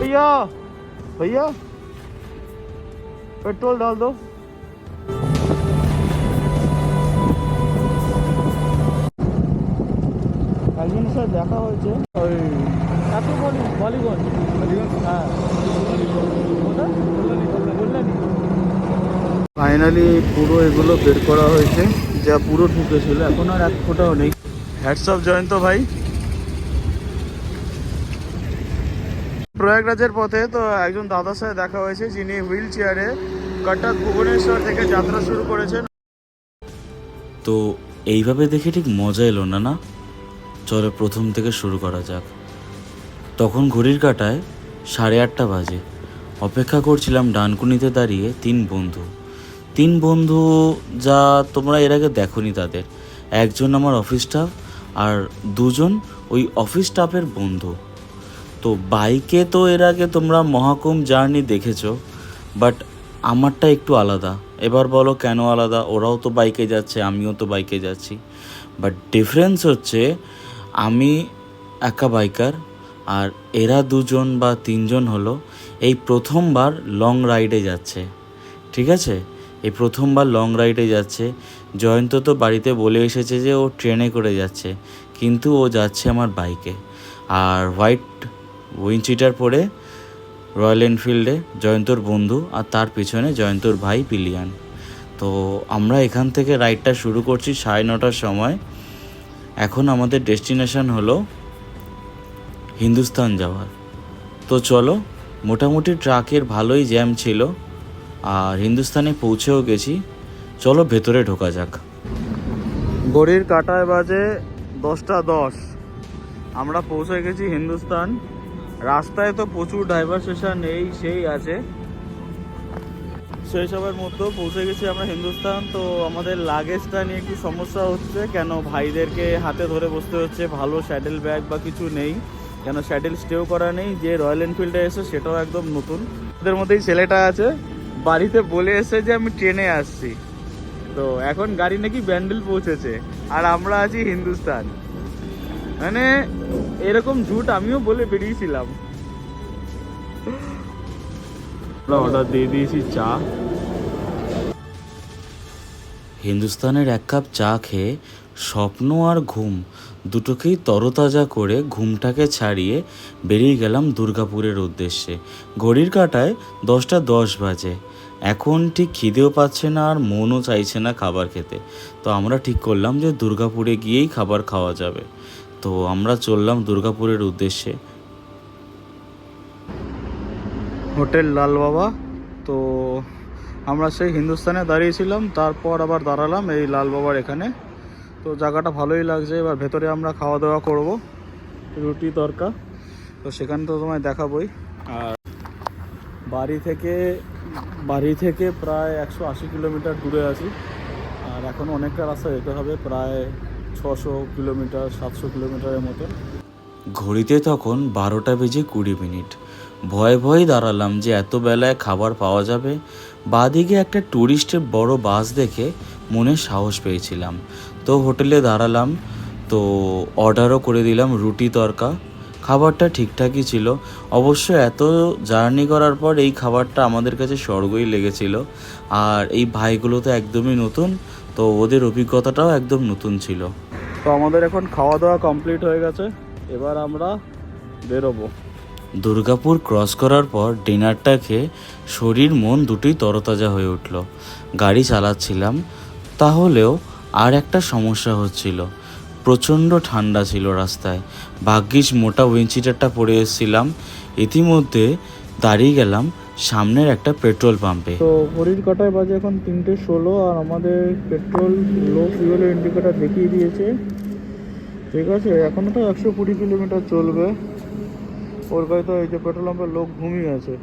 भैया भैया पेट्रोल डाल दो। একজনের সাথে দেখা হয়েছে ওই এত বলিগঞ্জ হ্যাঁ বললেন। ফাইনালি পুরো এগুলো বের করা হয়েছে, যা পুরো ঢুকেছিল, এখন আর এক ফোঁটাও নেই। হ্যাটস অফ জয়ন্ত ভাই। প্রয়াগরাজের পথে তো একজন দাদার সাথে দেখা হয়েছে যিনি হুইল চেয়ারে কটক ভুবনেশ্বর থেকে যাত্রা শুরু করেছেন। তো এইভাবে দেখে ঠিক মজা এলো না, না? চলো প্রথম থেকে শুরু করা যাক। তখন ঘড়ির কাঁটায় 8:30 বাজে। অপেক্ষা করছিলাম ডানকুনিতে দাঁড়িয়ে তিন বন্ধু যা তোমরা এর আগে দেখোনি তাদের। একজন আমার অফিস স্টাফ আর দুজন ওই অফিস স্টাফের বন্ধু। তো বাইকে তো এর আগে তোমরা মহাকুম্ভ জার্নি দেখেছো, বাট আমারটা একটু আলাদা। এবার বলো কেন আলাদা? ওরাও তো বাইকে যাচ্ছে, আমিও তো বাইকে যাচ্ছি, বাট ডিফারেন্স হচ্ছে আমি একা বাইকার আর এরা দুজন বা তিনজন হলো এই প্রথমবার লং রাইডে যাচ্ছে। ঠিক আছে, এই প্রথমবার লং রাইডে যাচ্ছে। জয়ন্ত তো বাড়িতে বলে এসেছে যে ও ট্রেনে করে যাচ্ছে, কিন্তু ও যাচ্ছে আমার বাইকে। আর হোয়াইট উইন্ডচিটার পরে রয়্যাল এনফিল্ডে জয়ন্তর বন্ধু, আর তার পিছনে জয়ন্তর ভাই পিলিয়ান। তো আমরা এখান থেকে রাইডটা শুরু করছি 9:30টার সময়। এখন আমাদের ডেস্টিনেশন হলো হিন্দুস্তান যাওয়ার। তো চলো, মোটামুটি ট্রাকের ভালোই জ্যাম ছিল আর হিন্দুস্তানে পৌঁছেও গেছি। চলো ভেতরে ঢোকা যাক। ঘড়ির কাঁটায় বাজে 10:10। আমরা পৌঁছে গেছি হিন্দুস্তান। রাস্তায় তো প্রচুর ডাইভারসেশন সেই আছে, সেই সবের মধ্যেও পৌঁছে গেছি আমরা হিন্দুস্তান। তো আমাদের লাগেজটা নিয়ে একটু সমস্যা হচ্ছে, কেন ভাইদেরকে হাতে ধরে বসতে হচ্ছে। ভালো স্যাডেল ব্যাগ বা কিছু নেই, কেন স্যাডেল স্টেও করা নেই। যে রয়্যাল এনফিল্ডে এসে সেটাও একদম নতুন। ওদের মধ্যেই ছেলেটা আছে, বাড়িতে বলে এসে যে আমি ট্রেনে আসছি। তো এখন গাড়ি নাকি ব্যান্ডেল পৌঁছেছে আর আমরা আছি হিন্দুস্তান। মানে এরকম ঝুট আমিও বলে বেরিয়েছিলাম। অর্ডার দিয়ে দিয়েছি চা। হিন্দুস্তানের 1 কাপ চা খেয়ে স্বপ্ন আর ঘুম দুটোকেই তরতাজা করে ঘুমটাকে ছাড়িয়ে বেরিয়ে গেলাম দুর্গাপুরের উদ্দেশ্যে। ঘড়ির কাঁটায় 10:10 বাজে। এখন ঠিক খিদেও পাচ্ছে না আর মনও চাইছে না খাবার খেতে। তো আমরা ঠিক করলাম যে দুর্গাপুরে গিয়েই খাবার খাওয়া যাবে। তো আমরা চললাম দুর্গাপুরের উদ্দেশ্যে। হোটেল লাল বাবা। তো আমরা সেই হিন্দুস্তানে দাঁড়িয়েছিলাম, তারপর আবার দাঁড়ালাম এই লাল বাবার এখানে। তো জায়গাটা ভালোই লাগছে। এবার ভেতরে আমরা খাওয়া দাওয়া করব, রুটি তরকা। তো সেখানে তো তোমায় দেখাবই। আর বাড়ি থেকে প্রায় 180 কিলোমিটার দূরে আছি, আর এখন অনেকটা রাস্তা যেতে হবে, প্রায় 600 কিলোমিটার 700 কিলোমিটারের মতো। ঘড়িতে তখন 12:20। ভয়ে দাঁড়ালাম যে এত বেলায় খাবার পাওয়া যাবে। বাদিকে একটা ট্যুরিস্টের বড় বাস দেখে মনে সাহস পেয়েছিলাম। তো হোটেলে দাঁড়ালাম, তো অর্ডারও করে দিলাম রুটি তরকা। খাবারটা ঠিকঠাকই ছিল। অবশ্য এত জার্নি করার পর এই খাবারটা আমাদের কাছে স্বর্গই লেগেছিল। আর এই ভাইগুলো তো একদমই নতুন, তো ওদের অভিজ্ঞতাটাও একদম নতুন ছিল। তো আমাদের এখন খাওয়া দাওয়া কমপ্লিট হয়ে গেছে, এবার আমরা বেরোবো। দুর্গাপুর ক্রস করার পর ডিনারটা খেয়ে শরীর মন দুটোই তরতাজা হয়ে উঠল। গাড়ি চালাচ্ছিলাম, তাহলেও আর একটা সমস্যা হচ্ছিল। প্রচণ্ড ঠান্ডা ছিল রাস্তায়। ভাগ্যিস মোটা উইন্ডচিটারটা পরে এসেছিলাম। ইতিমধ্যে দাঁড়িয়ে গেলাম সামনের একটা পেট্রোল পাম্পে। তো ঘড়ির কাঁটায় বাজে এখন 3:16 আর আমাদের পেট্রোল লো ফিউয়েলের ইন্ডিকেটার দেখিয়ে দিয়েছে। ঠিক আছে, এখনও তো 120 কিলোমিটার চলবে। ওর গাড়ি তো এই যে পেট্রোল পাম্পের লোক ঘুমিয়ে আছে।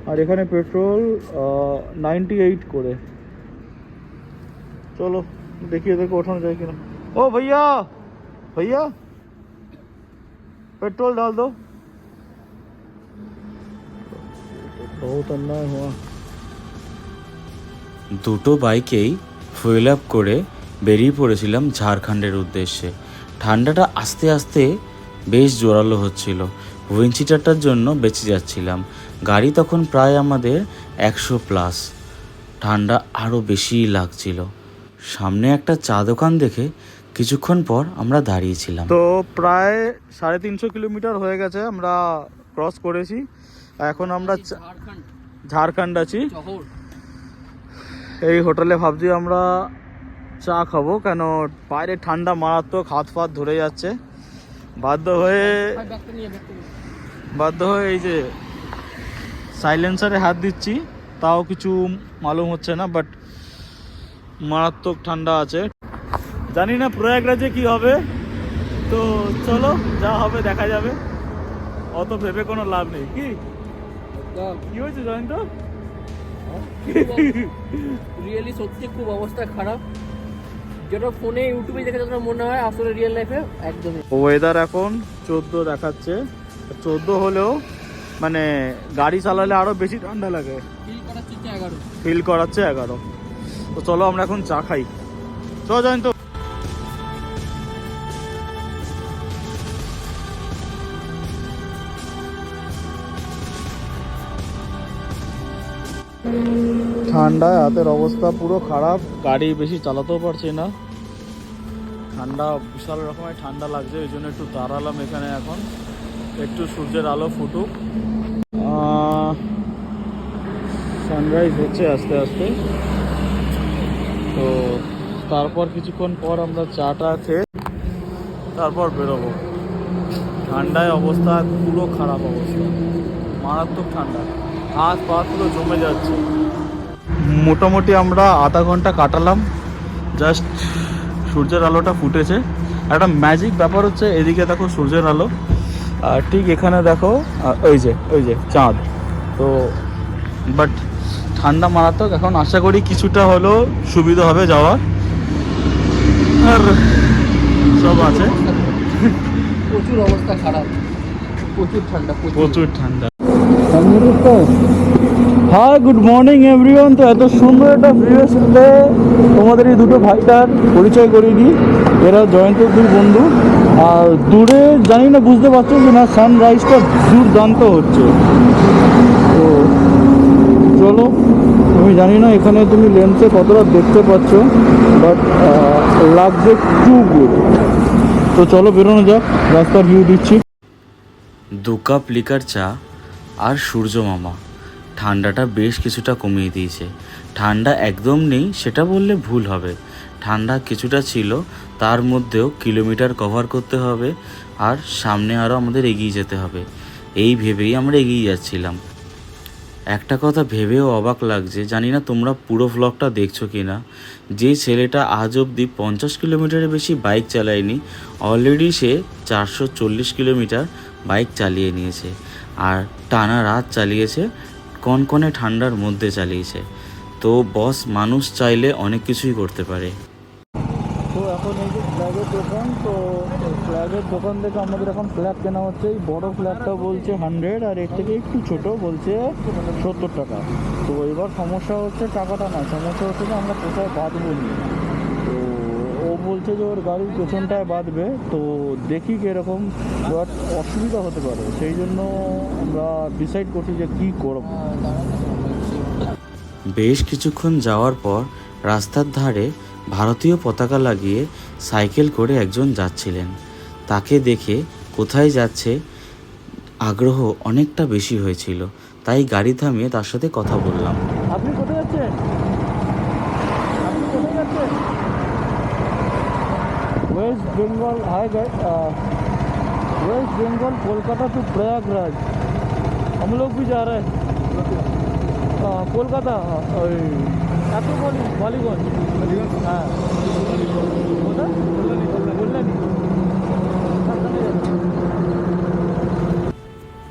আর এখানে পেট্রোল 98 করে। চলো দেখিয়ে দেখো ওঠানো যায় কিনা। ও भैया भैया पेट्रोल डाल दो। बहुत अन्याय हुआ। দুটো বাইকেই ফুয়েল আপ করে বেরিয়ে পড়েছিলাম ঝাড়খণ্ডের উদ্দেশ্যে। ঠান্ডাটা আস্তে আস্তে বেশ জোরালো হচ্ছিল। উইন্ডচিটারটার জন্য বেঁচে যাচ্ছিলাম। গাড়ি তখন প্রায় আমাদের 100+। ঠান্ডা আরও বেশিই লাগছিল। সামনে একটা চা দোকান দেখে কিছুক্ষণ পর আমরা দাঁড়িয়েছিলাম। তো প্রায় 350 কিলোমিটার হয়ে গেছে আমরা ক্রস করেছি। এখন আমরা ঝাড়খণ্ড আছি। এই হোটেলে ভাবছি আমরা চা খাবো, কেন বাইরে ঠান্ডা মারাত্মক, হাত ফাত ধরে যাচ্ছে। বাধ্য হয়ে এই যে সাইলেন্সারে হাত দিচ্ছি, তাও কিছু মালুম হচ্ছে না, বাট মারাত্মক ঠান্ডা আছে। জানি না প্রয়াগরাজে কি হবে, তো চলো যা হবে দেখা যাবে, অত ভেবে কোনো লাভ নেই। কি হয়েছে জয়ন্ত? রিয়েলি সত্যি খুব অবস্থা খারাপ, যেটা ফোনে ইউটিউবে দেখে যতটা মনে হয় আসলে রিয়েল লাইফে একদমই। ওয়েদার এখন 14 দেখাচ্ছে। 14 হলেও মানে গাড়ি চালালে আরো বেশি ঠান্ডা লাগে, ফিল করাচ্ছে 11। তো চলো আমরা এখন চা খাই। চলো জয়ন্ত। ঠান্ডায় হাতের অবস্থা পুরো খারাপ, গাড়ি বেশি চালাতেও পারছি না। ঠান্ডা, বিশাল রকমের ঠান্ডা লাগছে, ওই জন্য একটু দাঁড়ালাম এখানে। এখন একটু সূর্যের আলো ফুটুক। সানরাইজ হচ্ছে আস্তে আস্তে, তো তারপর কিছুক্ষণ পর আমরা চাটা খেয়ে তারপর বেরোবো। ঠান্ডায় অবস্থা পুরো খারাপ অবস্থা, মারাত্মক ঠান্ডা, হাত পা পুরো জমে যাচ্ছে। মোটামুটি আমরা আধা ঘন্টা কাটালাম, জাস্ট সূর্যের আলোটা ফুটেছে। একটা ম্যাজিক ব্যাপার হচ্ছে, এদিকে দেখো সূর্যের আলো, আর ঠিক এখানে দেখো ওই যে চাঁদ। তো বাট ঠান্ডা মারাত্মক। এখন আশা করি কিছুটা হলেও সুবিধা হবে যাওয়ার, আর সব আছে। প্রচুর অবস্থা খারাপ, প্রচুর ঠান্ডা, প্রচুর ঠান্ডা। Hi, good morning everyone. তো এত সুন্দর একটা ফ্রিওয়েস ডে, তোমাদের এই দুটো ভাইটার পরিচয় করিয়ে দিই। এরা জয়ন্তের দুই বন্ধু। আর দূরে জানি না বুঝতে পারছো কি না, সানরাইজটা দুর্দান্ত হচ্ছে। তো চলো, আমি জানি না এখানে তুমি লেন্সে কতটা দেখতে পাচ্ছ, বাট লাগছে টু গুড। তো চলো বেরোনো যাক, রাস্তার ভিউ দিচ্ছি। 2 কাপ লিকার চা আর সূর্য মামা ঠান্ডাটা বেশ কিছুটা কমিয়ে দিয়েছে। ঠান্ডা একদম নেই সেটা বললে ভুল হবে, ঠান্ডা কিছুটা ছিল, তার মধ্যেও কিলোমিটার কভার করতে হবে আর সামনে আরও আমাদের এগিয়ে যেতে হবে। এই ভেবেই আমরা এগিয়ে যাচ্ছিলাম। একটা কথা ভেবেও অবাক লাগছে, জানি না তোমরা পুরো ভ্লগটা দেখছো কি না, যে ছেলেটা আজ অবধি 50 কিলোমিটারের বেশি বাইক চালায়নি, অলরেডি সে 440 কিলোমিটার বাইক চালিয়ে নিয়েছে। আর টানা রাত চালিয়েছে, কনকনে ঠান্ডার মধ্যে চালিয়েছে। তো বস মানুষ চাইলে অনেক কিছুই করতে পারে। তো এখন এই যে ফ্ল্যাগের দোকান, তো ফ্ল্যাগের দোকান থেকে আমাদের এখন ফ্ল্যাগ কেনা হচ্ছে। এই বড় ফ্ল্যাগটা বলছে 100, আর এর থেকে একটু ছোট বলছে 70 টাকা। তো এবার সমস্যা হচ্ছে টাকাটা না, সমস্যা হচ্ছে যে আমরা কোথায় বাঁধবো নি। তো ও বলছে যে ওর গাড়ির পেছনটায় বাঁধবে, তো দেখি কীরকম, বাট অসুবিধা হতে পারে, সেই জন্য আমরা ডিসাইড করছি যে কী করবো। বেশ কিছুক্ষণ যাওয়ার পর রাস্তার ধারে ভারতীয় পতাকা লাগিয়ে সাইকেল করে একজন যাচ্ছিলেন। তাকে দেখে কোথায় যাচ্ছে আগ্রহ অনেকটা বেশি হয়েছিল, তাই গাড়ি থামিয়ে তার সাথে কথা বললাম। আপনি কোথায় যাচ্ছেন? West Bengal. Hi guys, West Bengal Kolkata to Prayagraj हम लोग भी जा रहे हैं। कोलकाता बालीगंज। हाँ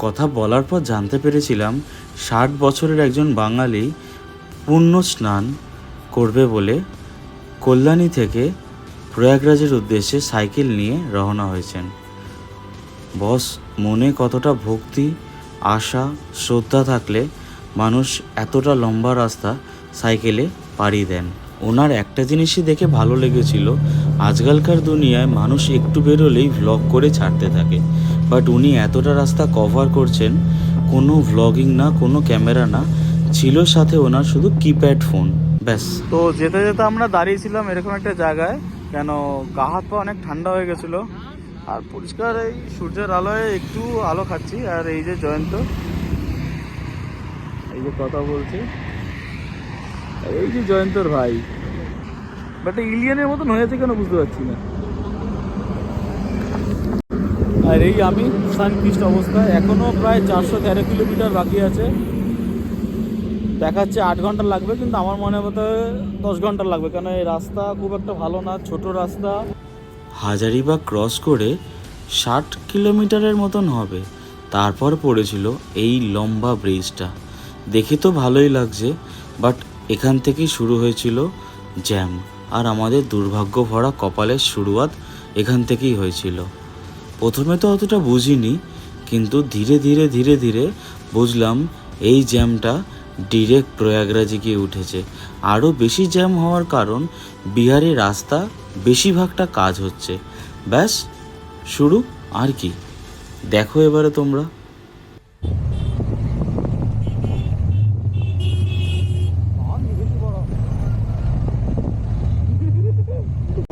কথা বলার পর জানতে পেরেছিলাম 60 বছরের একজন বাঙালি পুণ্য স্নান করবে বলে কল্যাণী থেকে প্রয়াগরাজের উদ্দেশ্যে সাইকেল নিয়ে রওনা হয়েছেন। বস, মনে কতটা ভক্তি, আশা, শ্রদ্ধা থাকলে মানুষ এতটা লম্বা রাস্তা সাইকেলে পাড়ি দেন। ওনার একটা জিনিসই দেখে ভালো লেগেছিল, আজকালকার দুনিয়ায় মানুষ একটু বেরোলেই ভ্লগ করে ছাড়তে থাকে, বাট উনি এতটা রাস্তা কভার করছেন, কোনো ভ্লগিং না, কোনো ক্যামেরা না, ছিল সাথে ওনার শুধু কিপ্যাড ফোন, ব্যাস। তো যেতে যেতে আমরা দাঁড়িয়েছিলাম এরকম একটা জায়গায়, কেন গা হাত পা অনেক ঠান্ডা হয়ে গেছিলো, আর পরিষ্কার এই সূর্যের আলোয় একটু আলো খাচ্ছি। আর এই যে জয়ন্ত, এই যে কথা বলছি, এই যে জয়ন্তর ভাই, বাট ইলিয়ানের মতন হয়েছে কেন বুঝতে পারছি না। আর এই আমি সানকিস্ট অবস্থা, এখনো প্রায় 413 কিলোমিটার বাকি আছে। দেখাচ্ছে 8 ঘন্টা লাগবে, কিন্তু আমার মনে হতে 10 ঘন্টা লাগবে, কেন এই রাস্তা খুব একটা ভালো না, ছোট রাস্তা। হাজারিবাগ ক্রস করে 60 কিলোমিটারের মতন হবে, তারপর পড়েছিল এই লম্বা ব্রিজটা। দেখে তো ভালোই লাগছে, বাট এখান থেকেই শুরু হয়েছিল জ্যাম, আর আমাদের দুর্ভাগ্য ভরা কপালের শুরুয়াত এখান থেকেই হয়েছিল। প্রথমে তো অতটা বুঝিনি, কিন্তু ধীরে ধীরে ধীরে ধীরে বুঝলাম এই জ্যামটা ডিরেক্ট প্রয়াগরাজে গিয়ে উঠেছে। আরও বেশি জ্যাম হওয়ার কারণ বিহারের রাস্তা বেশিরভাগটা কাজ হচ্ছে, ব্যাস শুরু। আর কি, দেখো এবারে তোমরা।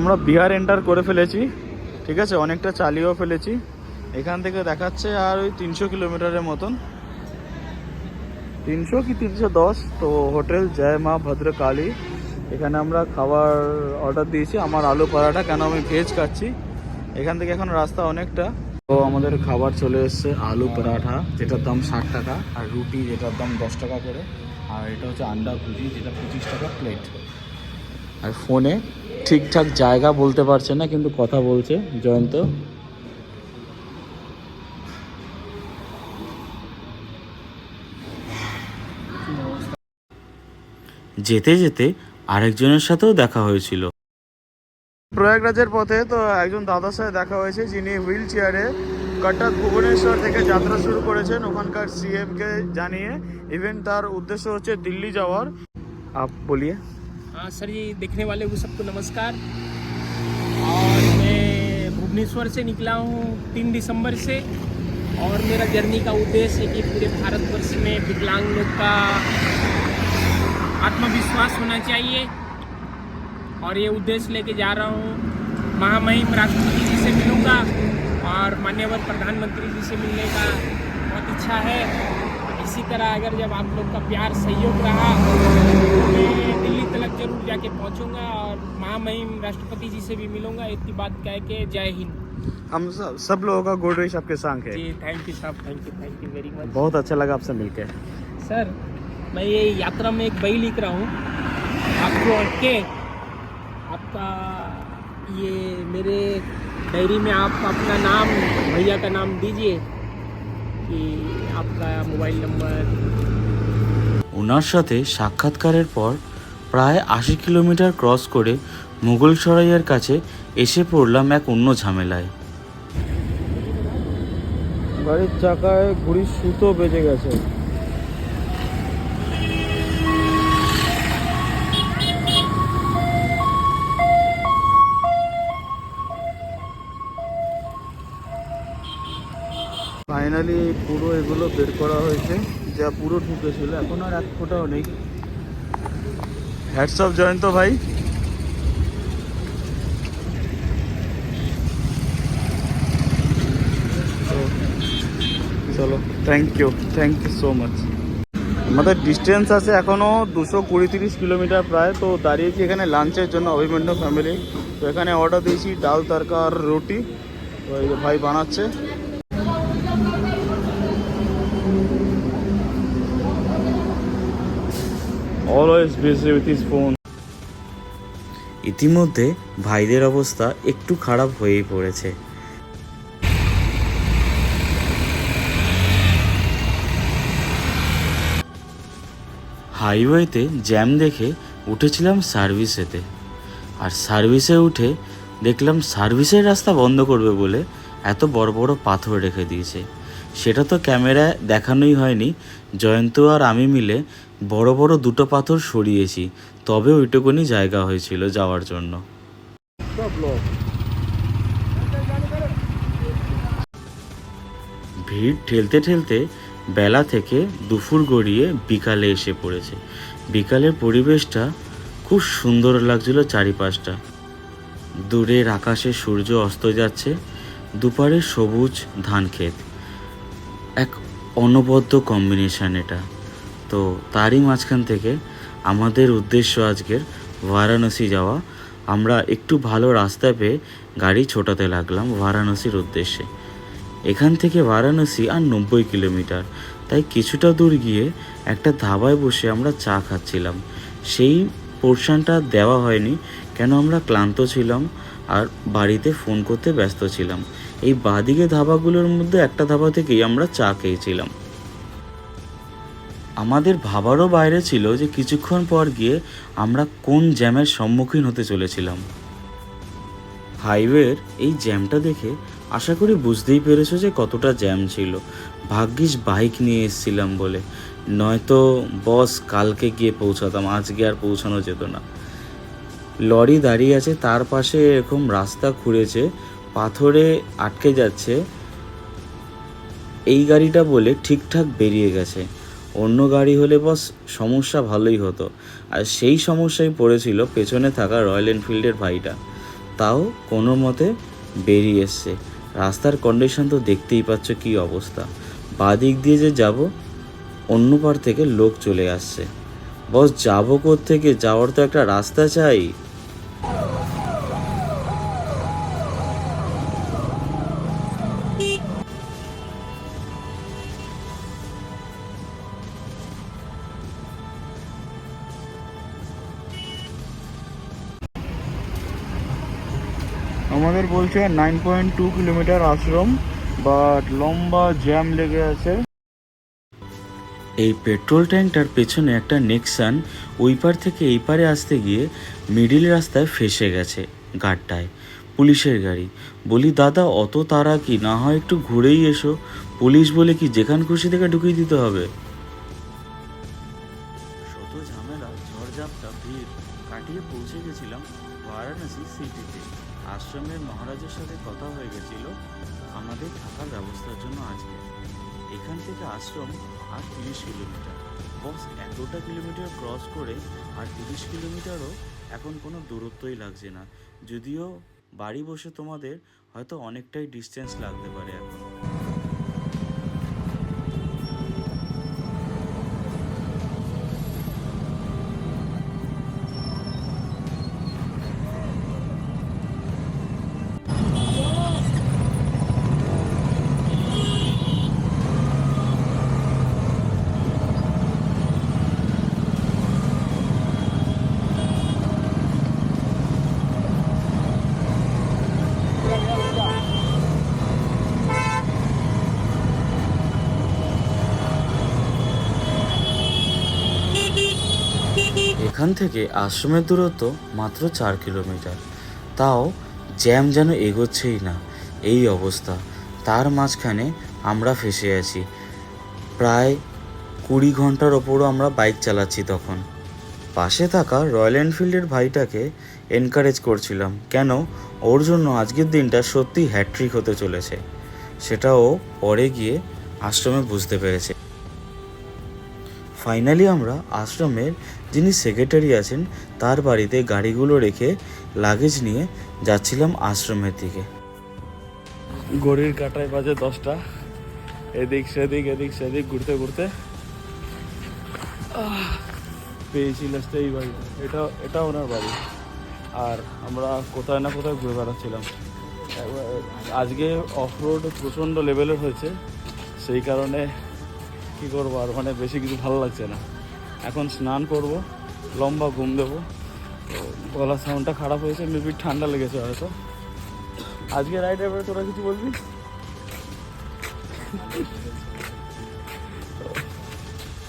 আমরা বিহার এন্টার করে ফেলেছি, ঠিক আছে, অনেকটা চালিয়েও ফেলেছি। এখান থেকে দেখাচ্ছে আর ওই 300 কিলোমিটারের মতন, 300 কি 310। তো হোটেল জয় মা ভদ্রকালী, এখানে আমরা খাবার অর্ডার দিয়েছি। আমার আলু পরাঠা, কেন আমি ভেজ খাচ্ছি। এখান থেকে এখন রাস্তা অনেকটা। তো আমাদের খাবার চলে এসছে, আলু পরাঠা যেটার দাম 60 টাকা, আর রুটি যেটার দাম 10 টাকা করে, আর এটা হচ্ছে আন্ডা ভুজি যেটা 25 টাকা প্লেট। আর ফোনে ঠিকঠাক জায়গা বলতে পারছে না, কিন্তু কথা বলছে জয়ন্ত। যেতে যেতে আরেকজনের সাথেও দেখা হয়েছিল। প্রয়াগরাজের পথে তো একজন দাদার সাথে দেখা হয়েছে, যিনি হুইল চেয়ারে কটক ভুবনেশ্বর থেকে যাত্রা শুরু করেছেন ওখানকার সিএমকে জানিয়ে। ইভেন তার উদ্দেশ্য হচ্ছে দিল্লি যাওয়ার। আপ বলিয়ে। हाँ सर जी, देखने वाले को सबको नमस्कार। और मैं भुवनेश्वर से निकला हूँ 3 दिसंबर से, और मेरा जर्नी का उद्देश्य है कि पूरे भारतवर्ष में विकलांग लोग का आत्मविश्वास होना चाहिए, और ये उद्देश्य लेके जा रहा हूँ। महामहिम राष्ट्रपति जी से मिलूँगा, और माननीय प्रधानमंत्री जी से मिलने का बहुत इच्छा है। इसी तरह अगर जब आप लोग का प्यार सहयोग रहा तो मैं दिल्ली तक जरूर जाके पहुंचूंगा, और महामहिम राष्ट्रपति जी से भी मिलूंगा। इतनी बात कह के जय हिंद। हम सब लोगों का गुड विश आपके संग है। जी थैंक यू साहब, थैंक यू वेरी मच। बहुत अच्छा लगा आपसे मिलके। सर मैं ये यात्रा में एक बही लिख रहा हूँ आपको के, आपका ये मेरे डायरी में आप अपना नाम, भैया का नाम दीजिए, कि आपका मोबाइल नंबर। ওনার সাথে সাক্ষাৎকারের পর প্রায় 80 কিলোমিটার ক্রস করে মুঘলসরাইয়ের কাছে এসে পড়লাম এক অন্য ঝামেলায়। গাড়ির চাকায় ঘুড়ির সুতো বেজে গেছে। ফাইনালি পুরো এগুলো বের করা হয়েছে, যা পুরো ঢুকেছিল, এখন আর এক ফোঁটাও নেই। হ্যাটস অফ জয়ন্ত ভাই। চলো, থ্যাংক ইউ সো মাচ। আমাদের ডিস্টেন্স আছে এখনও 220-30 কিলোমিটার প্রায়। তো দাঁড়িয়েছি এখানে লাঞ্চের জন্য, অভিমন্যু ফ্যামিলি। তো এখানে অর্ডার দিয়েছি ডাল তড়কা আর রুটি, তো এই যে ভাই বানাচ্ছে। Always busy with his phone. ইতিমধ্যে ভাইদের অবস্থা একটু খারাপ হয়েই পড়েছে। হাইওয়েতে জ্যাম দেখে উঠেছিলাম সার্ভিসেতে, আর সার্ভিসে উঠে দেখলাম সার্ভিসের রাস্তা বন্ধ করবে বলে এত বড় বড় পাথর রেখে দিয়েছে। সেটা তো ক্যামেরায় দেখানোই হয়নি, জয়ন্ত আর আমি মিলে বড় বড় 2টো পাথর সরিয়েছি, তবে ওইটুকুনি জায়গা হয়েছিল যাওয়ার জন্য। ব্লগ। ভিড় ঠেলতে ঠেলতে বেলা থেকে দুপুর গড়িয়ে বিকালে এসে পড়েছে। বিকালের পরিবেশটা খুব সুন্দর লাগছিল চারিপাশটা। দূরের আকাশে সূর্য অস্ত যাচ্ছে, দুপারে সবুজ ধান ক্ষেত, এক অনবদ্য কম্বিনেশন এটা। তো তারই মাঝখান থেকে আমাদের উদ্দেশ্য আজকের বারাণসী যাওয়া। আমরা একটু ভালো রাস্তা পেয়ে গাড়ি ছোটাতে লাগলাম বারাণসীর উদ্দেশ্যে। এখান থেকে বারাণসী আর 90 কিলোমিটার, তাই কিছুটা দূর গিয়ে একটা ধাবায় বসে আমরা চা খাচ্ছিলাম। সেই পোর্শনটা দেওয়া হয়নি কেন আমরা ক্লান্ত ছিলাম আর বাড়িতে ফোন করতে ব্যস্ত ছিলাম। এই বাদিকে ধাবাগুলোর মধ্যে একটা ধাবা থেকেই আমরা চা খেয়েছিলাম। আমাদের ভাবারও বাইরে ছিল যে কিছুক্ষণ পর গিয়ে আমরা কোন জ্যামের সম্মুখীন হতে চলেছিলাম। হাইওয়ের এই জ্যামটা দেখে আশা করি বুঝতেই পেরেছো যে কতটা জ্যাম ছিল। ভাগ্যিস বাইক নিয়ে এসেছিলাম বলে, নয়তো বস কালকে গিয়ে পৌঁছাতাম, আজকে আর পৌঁছানো যেত না। লরি দাঁড়িয়ে আছে, তার পাশে এরকম রাস্তা খুঁড়েছে, পাথরে আটকে যাচ্ছে। এই গাড়িটা বলে ঠিকঠাক বেরিয়ে গেছে। অন্য গাড়ি হলে বস সমস্যা ভালোই হতো। আর সেই সমস্যায় পড়েছিল পেছনে থাকা রয়্যাল এনফিল্ডের ভাইটা, তাও কোনো মতে বেরিয়ে এসছে। রাস্তার কন্ডিশন তো দেখতেই পাচ্ছ কী অবস্থা। বাদিক দিয়ে যে যাব, অন্য পার থেকে লোক চলে আসছে। বস যাবো কোত্থেকে, যাওয়ার তো একটা রাস্তা চাই। আমাদের বলছে 9.2 কিলোমিটার আশ্রম, বাট লম্বা জ্যাম লেগে আছে। এই পেট্রোল ট্যাঙ্কটার পেছনে একটা নেক্সান ওই পার থেকে এই পারে আসতে গিয়ে মিডিল রাস্তায় ফেসে গেছে গাড়টায়। পুলিশের গাড়ি। বলি দাদা অত তাড়া কি, না হয় একটু ঘুরেই এসো। পুলিশ বলে কি যেখান খুশি থেকে ঢুকিয়ে দিতে হবে? শত ঝামেলা ঝড়ঝাপটা ভিড় কাটিয়ে পৌঁছে গেছিলাম বারাণসী সিটিতে। আশ্রমের মহারাজের সাথে কথা হয়ে গেছিল আমাদের থাকার ব্যবস্থার জন্য আজকে। এখান থেকে আশ্রম আর 30 কিলোমিটার। বস এতটা কিলোমিটার ক্রস করে আর 30 কিলোমিটারও এখন কোনো দূরত্বই লাগছে না। যদিও বাড়ি বসে তোমাদের হয়তো অনেকটাই ডিস্টেন্স লাগতে পারে এখন। এখান থেকে আশ্রমের দূরত্ব মাত্র 4 কিলোমিটার, তাও জ্যাম যেন এগোচ্ছেই না। এই অবস্থা, তার মাঝখানে আমরা ফেসে আছি। প্রায় 20 ঘন্টার ওপরও আমরা বাইক চালাচ্ছি তখন। পাশে থাকা রয়্যাল এনফিল্ডের ভাইটাকে এনকারেজ করছিলাম, কেন ওর জন্য আজকের দিনটা সত্যি হ্যাট্রিক হতে চলেছে। সেটা ও পরে গিয়ে আশ্রমে বুঝতে পেরেছে। ফাইনালি আমরা আশ্রমের যিনি সেক্রেটারি আছেন তার বাড়িতে গাড়িগুলো রেখে লাগেজ নিয়ে যাচ্ছিলাম আশ্রমের দিকে। ঘড়ির কাঁটায় বাজে 10টা। এদিক সেদিক ঘুরতে ঘুরতে পেয়েছি লাস্টে এই বাড়িটা। এটা ওনার বাড়ি। আর আমরা কোথায় না কোথায় ঘুরে বেড়াচ্ছিলাম। আজকে অফরোড প্রচণ্ড লেভেলের হয়েছে, সেই কারণে কী করবো আর, মানে বেশি কিছু ভালো লাগছে না। এখন স্নান করব, লম্বা ঘুম দেবো। গলার সাউন্ডটা খারাপ হয়েছে, মেবি ঠান্ডা লেগেছে হয়তো। আজকে রাইড এবারে তোরা কিছু বলবি?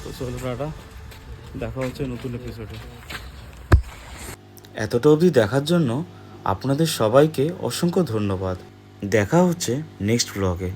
তো চলো টাটা, দেখা হচ্ছে নতুন এপিসোডে। এতটা অবধি দেখার জন্য আপনাদের সবাইকে অসংখ্য ধন্যবাদ। দেখা হচ্ছে নেক্সট ব্লগে।